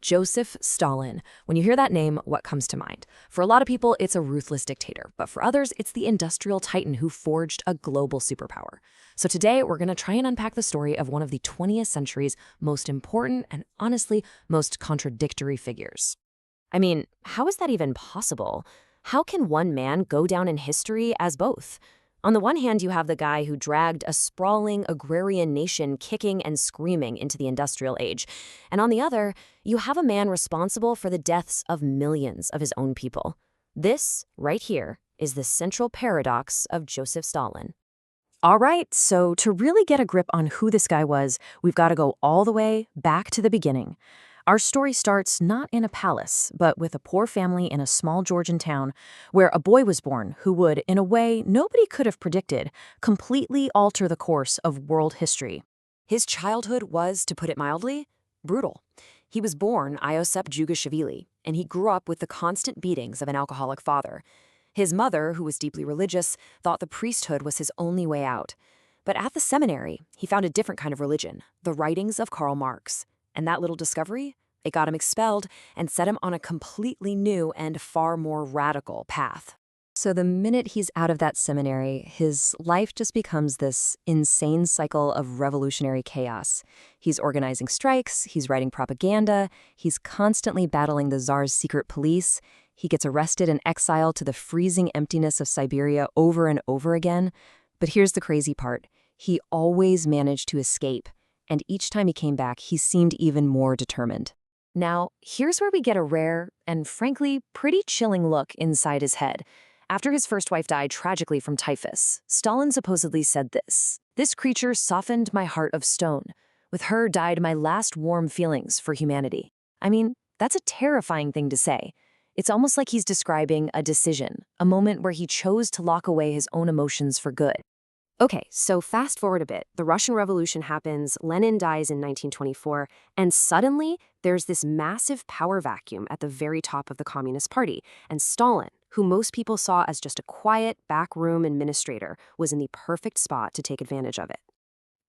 Joseph Stalin. When you hear that name, what comes to mind? For a lot of people, it's a ruthless dictator, but for others, it's the industrial titan who forged a global superpower. So today, we're going to try and unpack the story of one of the 20th century's most important and honestly, most contradictory figures. I mean, how is that even possible? How can one man go down in history as both? On the one hand, you have the guy who dragged a sprawling agrarian nation kicking and screaming into the industrial age. And on the other, you have a man responsible for the deaths of millions of his own people. This, right here, is the central paradox of Joseph Stalin. All right, so to really get a grip on who this guy was, we've got to go all the way back to the beginning. Our story starts not in a palace, but with a poor family in a small Georgian town where a boy was born who would, in a way nobody could have predicted, completely alter the course of world history. His childhood was, to put it mildly, brutal. He was born Iosep Jugashvili, and he grew up with the constant beatings of an alcoholic father. His mother, who was deeply religious, thought the priesthood was his only way out. But at the seminary, he found a different kind of religion, the writings of Karl Marx. And that little discovery, it got him expelled and set him on a completely new and far more radical path. So the minute he's out of that seminary, his life just becomes this insane cycle of revolutionary chaos. He's organizing strikes, he's writing propaganda, he's constantly battling the Tsar's secret police. He gets arrested and exiled to the freezing emptiness of Siberia over and over again. But here's the crazy part. He always managed to escape. And each time he came back, he seemed even more determined. Now, here's where we get a rare and, frankly, pretty chilling look inside his head. After his first wife died tragically from typhus, Stalin supposedly said this: "This creature softened my heart of stone. With her died my last warm feelings for humanity." I mean, that's a terrifying thing to say. It's almost like he's describing a decision, a moment where he chose to lock away his own emotions for good. Okay, so fast forward a bit. The Russian Revolution happens, Lenin dies in 1924, and suddenly there's this massive power vacuum at the very top of the Communist Party. And Stalin, who most people saw as just a quiet, backroom administrator, was in the perfect spot to take advantage of it.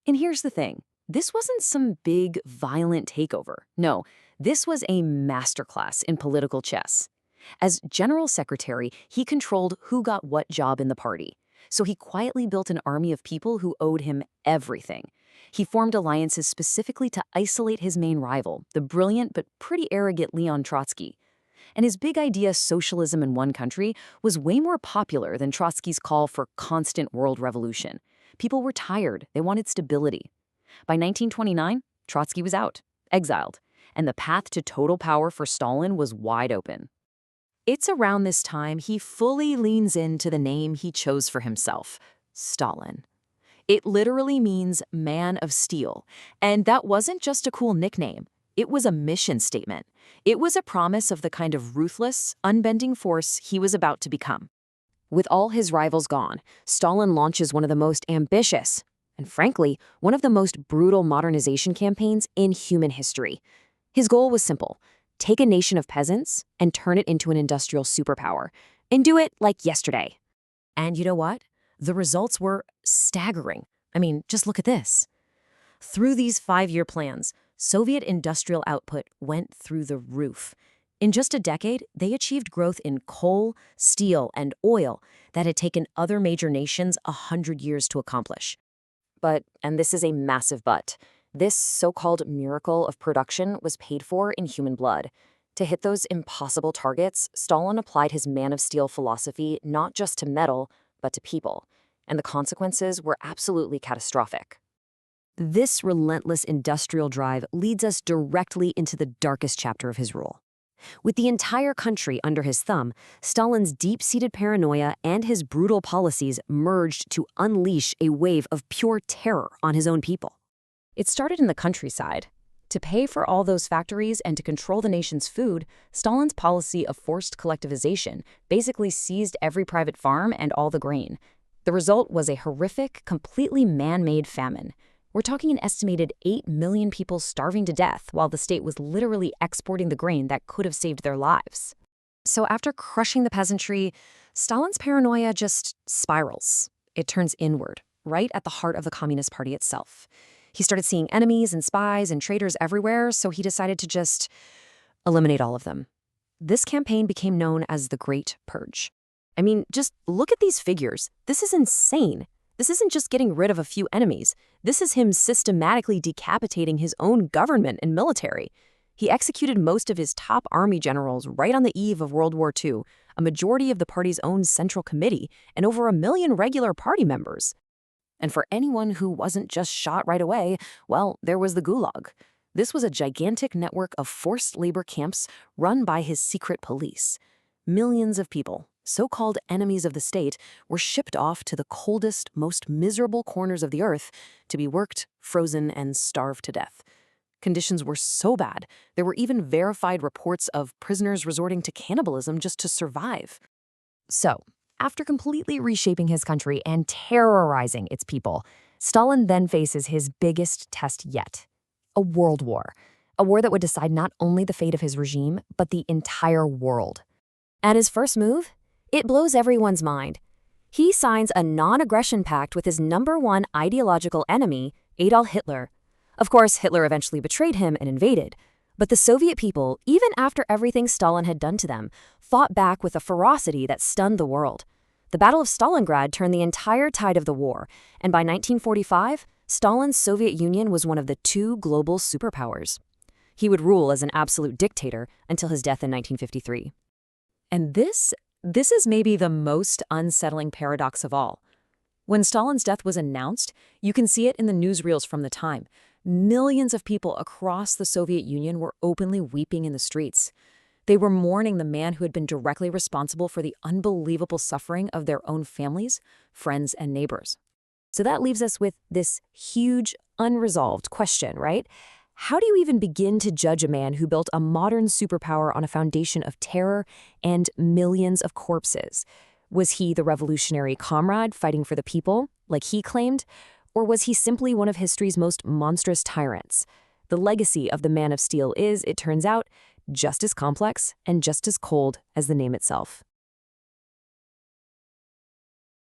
And here's the thing. This wasn't some big, violent takeover. No, this was a masterclass in political chess. As general secretary, he controlled who got what job in the party. So he quietly built an army of people who owed him everything. He formed alliances specifically to isolate his main rival, the brilliant but pretty arrogant Leon Trotsky. And his big idea, socialism in one country, was way more popular than Trotsky's call for constant world revolution. People were tired. They wanted stability. By 1929, Trotsky was out, exiled, and the path to total power for Stalin was wide open. It's around this time he fully leans into the name he chose for himself, Stalin. It literally means man of steel, and that wasn't just a cool nickname. It was a mission statement. It was a promise of the kind of ruthless, unbending force he was about to become. With all his rivals gone, Stalin launches one of the most ambitious, and frankly, one of the most brutal modernization campaigns in human history. His goal was simple: take a nation of peasants and turn it into an industrial superpower, and do it like yesterday. And you know what? The results were staggering. I mean, just look at this. Through these 5-year plans, Soviet industrial output went through the roof. In just a decade, they achieved growth in coal, steel, and oil that had taken other major nations 100 years to accomplish. But, and this is a massive but, this so-called miracle of production was paid for in human blood. To hit those impossible targets, Stalin applied his man of steel philosophy not just to metal, but to people. And the consequences were absolutely catastrophic. This relentless industrial drive leads us directly into the darkest chapter of his rule. With the entire country under his thumb, Stalin's deep-seated paranoia and his brutal policies merged to unleash a wave of pure terror on his own people. It started in the countryside. To pay for all those factories and to control the nation's food, Stalin's policy of forced collectivization basically seized every private farm and all the grain. The result was a horrific, completely man-made famine. We're talking an estimated 8 million people starving to death while the state was literally exporting the grain that could have saved their lives. So after crushing the peasantry, Stalin's paranoia just spirals. It turns inward, right at the heart of the Communist Party itself. He started seeing enemies and spies and traitors everywhere, so he decided to just Eliminate all of them. This campaign became known as the Great Purge. I mean, just look at these figures. This is insane. This isn't just getting rid of a few enemies. This is him systematically decapitating his own government and military. He executed most of his top army generals right on the eve of World War II, a majority of the party's own central committee, and over 1 million regular party members. And for anyone who wasn't just shot right away, well, there was the Gulag. This was a gigantic network of forced labor camps run by his secret police. Millions of people, so-called enemies of the state, were shipped off to the coldest, most miserable corners of the earth to be worked, frozen, and starved to death. Conditions were so bad, there were even verified reports of prisoners resorting to cannibalism just to survive. So, after completely reshaping his country and terrorizing its people, Stalin then faces his biggest test yet: a world war. A war that would decide not only the fate of his regime, but the entire world. And his first move? It blows everyone's mind. He signs a non-aggression pact with his #1 ideological enemy, Adolf Hitler. Of course, Hitler eventually betrayed him and invaded. But the Soviet people, even after everything Stalin had done to them, fought back with a ferocity that stunned the world. The Battle of Stalingrad turned the entire tide of the war, and by 1945, Stalin's Soviet Union was one of the 2 global superpowers. He would rule as an absolute dictator until his death in 1953. And this is maybe the most unsettling paradox of all. When Stalin's death was announced, you can see it in the newsreels from the time. Millions of people across the Soviet Union were openly weeping in the streets. They were mourning the man who had been directly responsible for the unbelievable suffering of their own families, friends, and neighbors. So that leaves us with this huge, unresolved question, right? How do you even begin to judge a man who built a modern superpower on a foundation of terror and millions of corpses? Was he the revolutionary comrade fighting for the people, like he claimed? Or was he simply one of history's most monstrous tyrants? The legacy of the Man of Steel is, it turns out, just as complex and just as cold as the name itself.